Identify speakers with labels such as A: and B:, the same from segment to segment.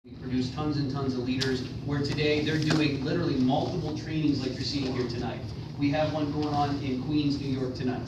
A: We produce tons and tons of leaders where today they're doing literally multiple trainings like you're seeing here tonight. We have one going on in Queens, New York tonight.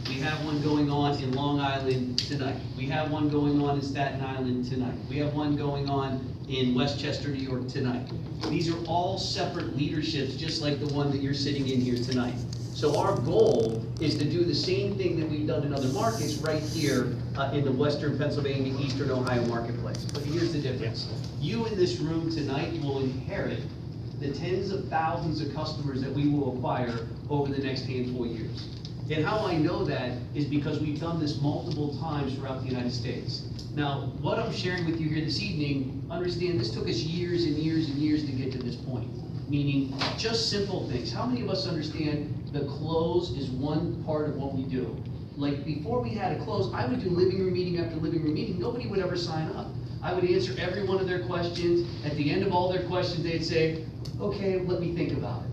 A: We have one going on in Long Island tonight. We have one going on in Staten Island tonight. We have one going on in Westchester, New York tonight. These are all separate leaderships, just like the one that you're sitting in here tonight. So our goal is to do the same thing that we've done in other markets right here in the Western Pennsylvania, Eastern Ohio marketplace. But here's the difference. You in this room tonight will inherit the tens of thousands of customers that we will acquire over the next handful of years. And how I know that is because we've done this multiple times throughout the United States. Now, what I'm sharing with you here this evening, understand this took us years and years and years to get to this point. Meaning, just simple things. How many of us understand the close is one part of what we do? Like before we had a close, I would do living room meeting after living room meeting. Nobody would ever sign up. I would answer every one of their questions. At the end of all their questions, they'd say, okay, let me think about it.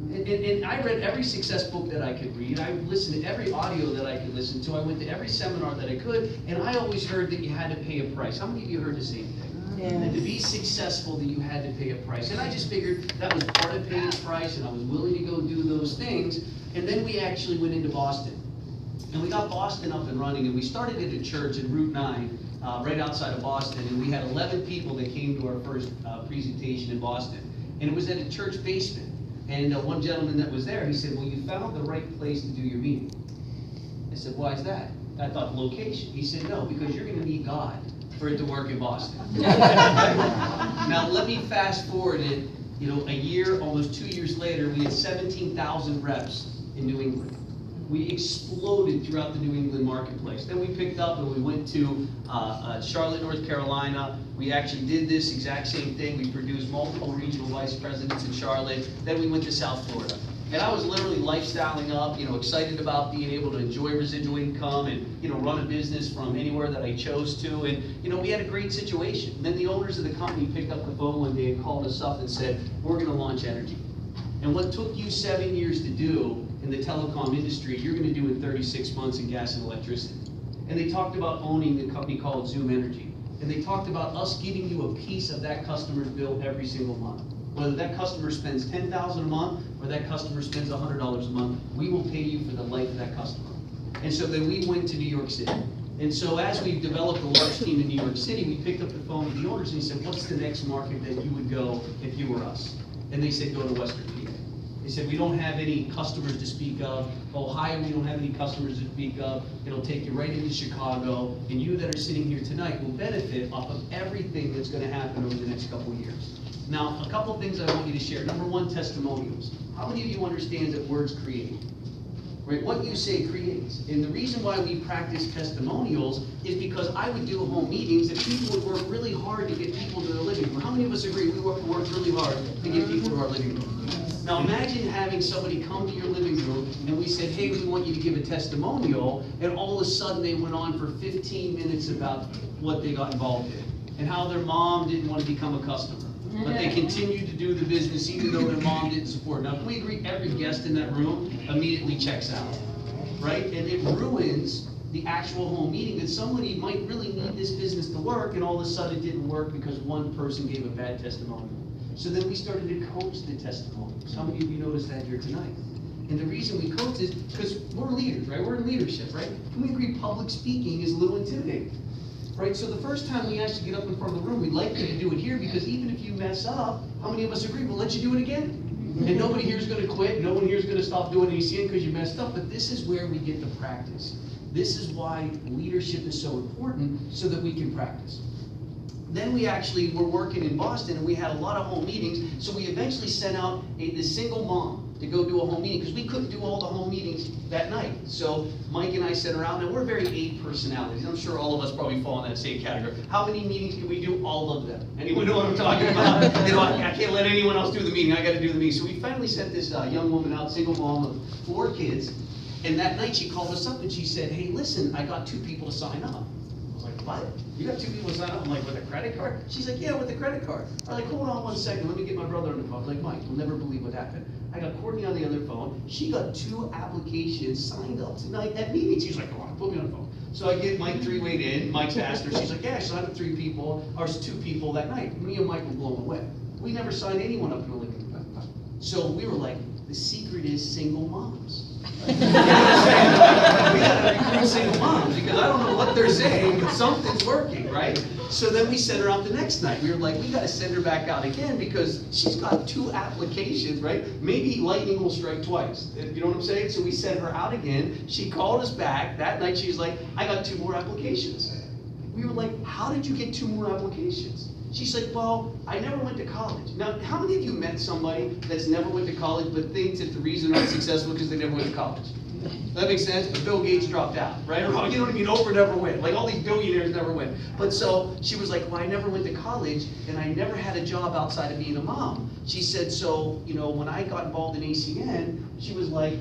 A: And I read every success book that I could read. I listened to every audio that I could listen to. I went to every seminar that I could, and I always heard that you had to pay a price. How many of you heard the same thing? Yes. That to be successful, that you had to pay a price. And I just figured that was part of paying the price, and I was willing to go do those things. And then we actually went into Boston. And we got Boston up and running, and we started at a church in Route 9, right outside of Boston, and we had 11 people that came to our first presentation in Boston. And it was at a church basement. And one gentleman that was there, he said, well, you found the right place to do your meeting. I said, why is that? I thought location. He said, no, because you're going to need God for it to work in Boston. Now, let me fast forward it, a year, almost 2 years later, we had 17,000 reps in New England. We exploded throughout the New England marketplace. Then we picked up and we went to Charlotte, North Carolina. We actually did this exact same thing. We produced multiple regional vice presidents in Charlotte. Then we went to South Florida. And I was literally lifestyling up, excited about being able to enjoy residual income and, run a business from anywhere that I chose to. And, we had a great situation. And then the owners of the company picked up the phone one day and called us up and said, we're going to launch energy. And what took you 7 years to do in the telecom industry, you're going to do in 36 months in gas and electricity. And they talked about owning the company called Zoom Energy. And they talked about us giving you a piece of that customer's bill every single month. Whether that customer spends $10,000 a month or that customer spends $100 a month, we will pay you for the life of that customer. And so then we went to New York City. And so as we developed a large team in New York City, we picked up the phone with the owners and he said, what's the next market that you would go if you were us? And they said, go to Western PA. They said, we don't have any customers to speak of. Ohio, we don't have any customers to speak of. It'll take you right into Chicago. And you that are sitting here tonight will benefit off of everything that's going to happen over the next couple of years. Now, a couple of things I want you to share. Number one, testimonials. How many of you understand that words create? Right? What you say creates. And the reason why we practice testimonials is because I would do home meetings and people would work really hard to get people to their living room. How many of us agree we work really hard to get people to our living room? Now imagine having somebody come to your living room and we said, hey, we want you to give a testimonial, and all of a sudden they went on for 15 minutes about what they got involved in and how their mom didn't want to become a customer. But they continued to do the business even though their mom didn't support. Now, can we agree every guest in that room immediately checks out, right? And it ruins the actual home meeting that somebody might really need this business to work, and all of a sudden it didn't work because one person gave a bad testimonial. So then we started to coach the testimonials. How many of you noticed that here tonight? And the reason we coach is because we're leaders, right? We're in leadership, right? Can we agree public speaking is a little intimidating? Right, so the first time we asked you to get up in front of the room, we'd like you to do it here because even if you mess up, how many of us agree? We'll let you do it again. And nobody here is going to quit. No one here is going to stop doing anything because you messed up. But this is where we get the practice. This is why leadership is so important, so that we can practice. Then we actually were working in Boston and we had a lot of home meetings. So we eventually sent out the single mom to go do a home meeting because we couldn't do all the home meetings that night. So Mike and I sat around, and we're very A personalities. I'm sure all of us probably fall in that same category. How many meetings can we do? All of them. Anyone know what I'm talking about? I can't let anyone else do the meeting. I got to do the meeting. So we finally sent this young woman out, single mom of 4 kids. And that night she called us up and she said, hey, listen, I got 2 people to sign up. I was like, what? You got 2 people to sign up? I'm like, with a credit card? She's like, yeah, with a credit card. I'm like, hold on 1 second. Let me get my brother on the phone. I was like, Mike, you'll never believe what happened. I got Courtney on the other phone. She got 2 applications signed up tonight at meetings. She's like, come on, put me on the phone. So I get Mike three-wayed in, Mike's asked her, she's like, yeah, I signed up 3 people, or 2 people that night. Me and Mike were blown away. We never signed anyone up in the Lincoln. So we were like, the secret is single moms. You know what I'm saying? We gotta recruit single moms, because I don't know what they're saying, but something's working, right? So then we sent her out the next night. We were like, we gotta send her back out again, because she's got 2 applications, right? Maybe lightning will strike twice, you know what I'm saying? So we sent her out again. She called us back. That night she's like, I got 2 more applications. We were like, how did you get 2 more applications? She's like, well, I never went to college. Now, how many of you met somebody that's never went to college but thinks that the reason they're not successful is because they never went to college? That makes sense? But Bill Gates dropped out, right? Or, you know what I mean? Oprah never went. Like, all these billionaires never went. But so she was like, well, I never went to college, and I never had a job outside of being a mom. She said, so, you know, when I got involved in ACN, she was like,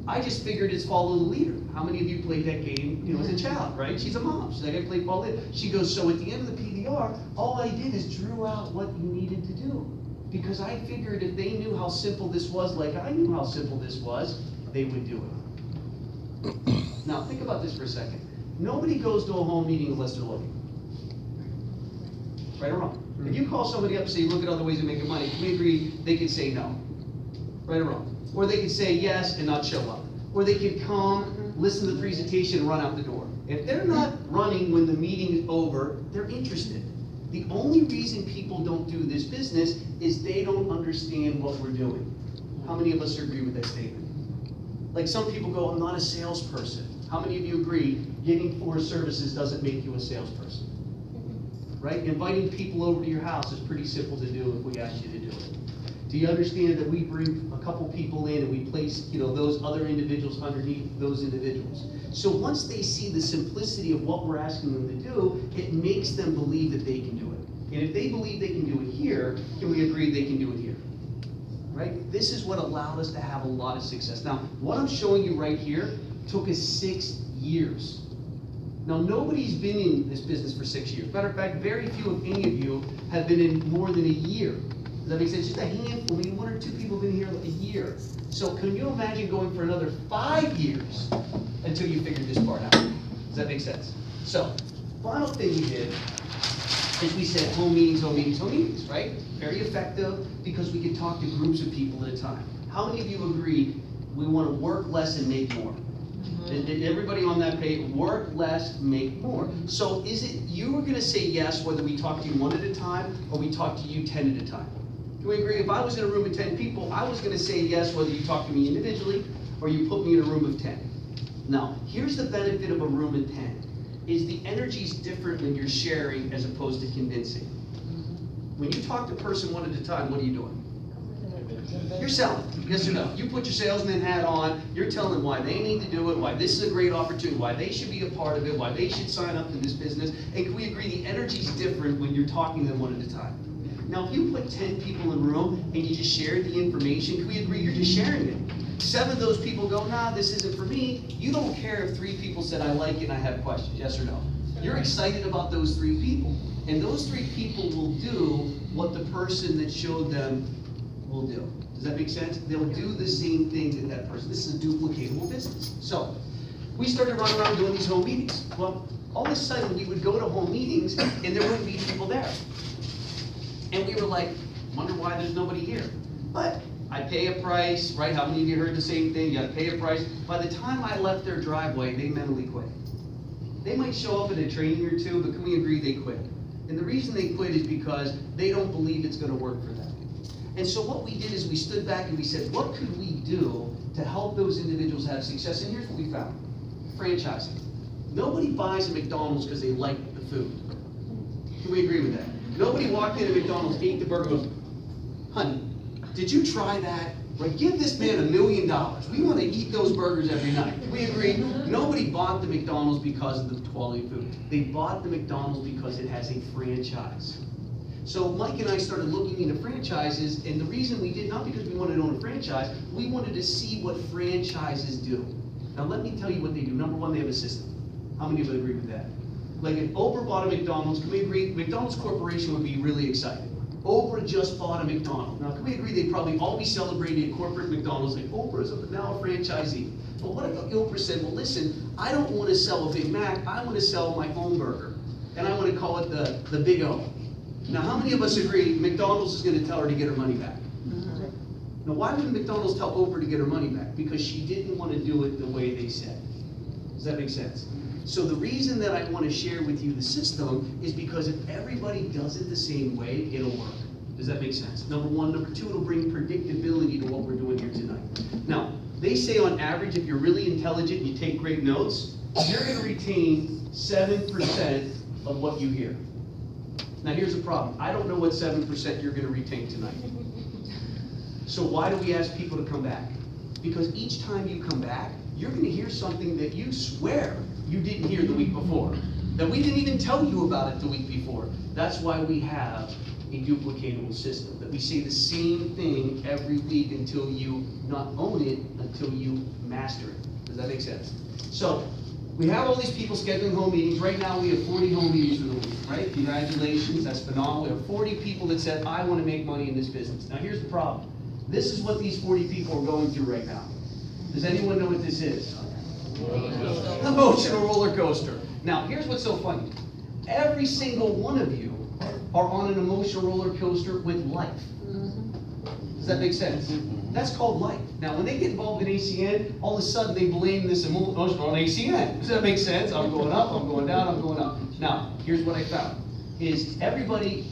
A: I just figured it's follow the leader. How many of you played that game, you know, as a child, right? She's a mom. She's like, I played follow the leader. She goes, so at the end of the PDR, all I did is drew out what you needed to do. Because I figured if they knew how simple this was, like I knew how simple this was, they would do it. Now, think about this for a second. Nobody goes to a home meeting unless they're looking. Right or wrong? If you call somebody up and say, look at other ways of making money, we agree they could say no. Right or wrong? Or they could say yes and not show up. Or they could come, listen to the presentation, and run out the door. If they're not running when the meeting is over, they're interested. The only reason people don't do this business is they don't understand what we're doing. How many of us agree with that statement? Like, some people go, I'm not a salesperson. How many of you agree getting 4 services doesn't make you a salesperson? Right? Inviting people over to your house is pretty simple to do if we ask you to do it. Do you understand that we bring a couple people in and we place, you know, those other individuals underneath those individuals? So once they see the simplicity of what we're asking them to do, it makes them believe that they can do it. And if they believe they can do it here, can we agree they can do it here? Right? This is what allowed us to have a lot of success. Now, what I'm showing you right here took us 6 years. Now, nobody's been in this business for 6 years. Matter of fact, very few of any of you have been in more than a year. Does that make sense? Just a handful, maybe 1 or 2 people have been here a year. So can you imagine going for another 5 years until you figure this part out? Does that make sense? So, final thing we did is we said home meetings, home meetings, home meetings, right? Very effective because we could talk to groups of people at a time. How many of you agree we want to work less and make more? Did everybody on that page, work less, make more? So is it, you were going to say yes whether we talk to you 1 at a time or we talk to you 10 at a time? Can we agree? If I was in a room of 10 people, I was going to say yes whether you talk to me individually or you put me in a room of 10. Now, here's the benefit of a room of 10, is the energy's different when you're sharing as opposed to convincing. When you talk to a person 1 at a time, what are you doing? You're selling, yes or no? You put your salesman hat on, you're telling them why they need to do it, why this is a great opportunity, why they should be a part of it, why they should sign up to this business. And can we agree the energy's different when you're talking to them 1 at a time? Now, if you put 10 people in a room and you just shared the information, can we agree you're just sharing it? 7 of those people go, nah, this isn't for me. You don't care if 3 people said, I like it and I have questions, yes or no? You're excited about those 3 people. And those 3 people will do what the person that showed them will do. Does that make sense? They'll do the same thing that that person. This is a duplicatable business. So, we started running around doing these home meetings. Well, all of a sudden, we would go to home meetings and there wouldn't be people there. And we were like, wonder why there's nobody here. But I pay a price, right? How many of you heard the same thing? You gotta pay a price. By the time I left their driveway, they mentally quit. They might show up at a training or 2, but can we agree they quit? And the reason they quit is because they don't believe it's gonna work for them. And so what we did is we stood back and we said, what could we do to help those individuals have success? And here's what we found. Franchising. Nobody buys a McDonald's because they like the food. Can we agree with that? Nobody walked into McDonald's, ate the burger, and goes, honey, did you try that? Right, give this man $1 million. We want to eat those burgers every night. We agree? Nobody bought the McDonald's because of the quality of food. They bought the McDonald's because it has a franchise. So Mike and I started looking into franchises, and the reason we did, not because we wanted to own a franchise, we wanted to see what franchises do. Now let me tell you what they do. Number 1, they have a system. How many of you would agree with that? Like if Oprah bought a McDonald's, can we agree? McDonald's Corporation would be really excited. Oprah just bought a McDonald's. Now can we agree they'd probably all be celebrating at corporate McDonald's like Oprah's now a franchisee. But what if Oprah said, well, listen, I don't want to sell a Big Mac, I want to sell my own burger, and I want to call it the Big O. Now, how many of us agree McDonald's is going to tell her to get her money back? Now, why would McDonald's tell Oprah to get her money back? Because she didn't want to do it the way they said. Does that make sense? So the reason that I want to share with you the system is because if everybody does it the same way, it'll work. Does that make sense? Number one. Number two, it'll bring predictability to what we're doing here tonight. Now, they say on average, if you're really intelligent and you take great notes, you're going to retain 7% of what you hear. Now, here's the problem. I don't know what 7% you're going to retain tonight. So why do we ask people to come back? Because each time you come back, you're going to hear something that you swear you didn't hear the week before, that we didn't even tell you about it the week before. That's why we have a duplicatable system, that we say the same thing every week until you not own it, until you master it. Does that make sense? So we have all these people scheduling home meetings. Right now we have 40 home meetings for the week, right? Congratulations, that's phenomenal. We have 40 people that said, I want to make money in this business. Now here's the problem. This is what these 40 people are going through right now. Does anyone know what this is? Emotional roller coaster. Now, here's what's so funny. Every single one of you are on an emotional roller coaster with life. Does that make sense? That's called life. Now, when they get involved in ACN, all of a sudden they blame this emotion on ACN. Does that make sense? I'm going up, I'm going down, I'm going up. Now, here's what I found, is everybody,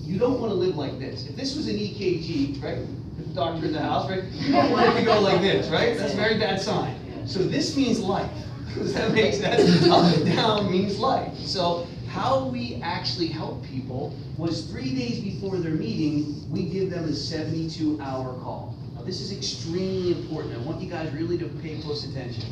A: you don't want to live like this. If this was an EKG, right? Doctor in the house, right? You don't want it to go like this, right? That's a very bad sign. So this means life. Does that make sense? Up and down means life. So how we actually help people was 3 days before their meeting, we give them a 72-hour call. Now this is extremely important. I want you guys really to pay close attention.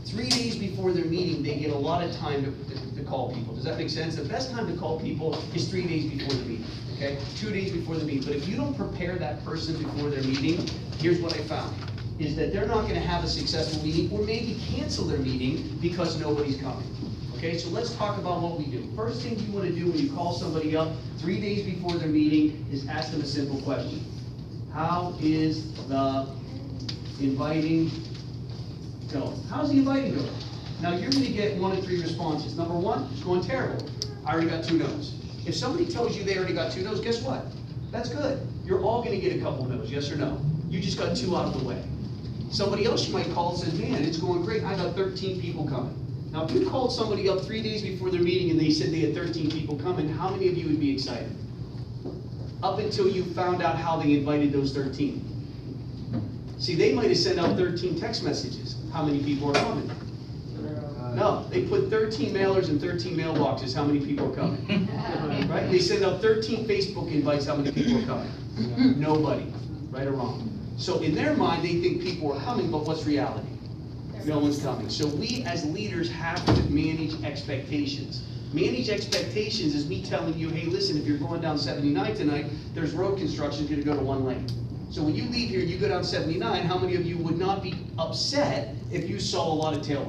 A: 3 days before their meeting, they get a lot of time to call people. Does that make sense? The best time to call people is 3 days before the meeting. Okay? 2 days before the meeting. But if you don't prepare that person before their meeting, here's what I found, is that they're not going to have a successful meeting, or maybe cancel their meeting because nobody's coming. Okay, so let's talk about what we do. First thing you want to do when you call somebody up 3 days before their meeting is ask them a simple question. How is the inviting going? How's the inviting going? Now you're going to get 1 of 3 responses. Number 1, it's going terrible. I already got 2 no's. If somebody tells you they already got 2 no's, guess what? That's good. You're all going to get a couple no's, yes or no? You just got 2 out of the way. Somebody else you might call and says, man, it's going great. I got 13 people coming. Now, if you called somebody up 3 days before their meeting and they said they had 13 people coming, how many of you would be excited? Up until you found out how they invited those 13. See, they might have sent out 13 text messages. How many people are coming? No, they put 13 mailers in 13 mailboxes. How many people are coming? Right? They send out 13 Facebook invites. How many people are coming? Nobody. Right or wrong? So in their mind, they think people are coming, but what's reality? No one's coming. So we as leaders have to manage expectations. Manage expectations is me telling you, hey, listen, if you're going down 79 tonight, there's road construction going to go to 1 lane. So when you leave here, you go down 79, how many of you would not be upset if you saw a lot of tail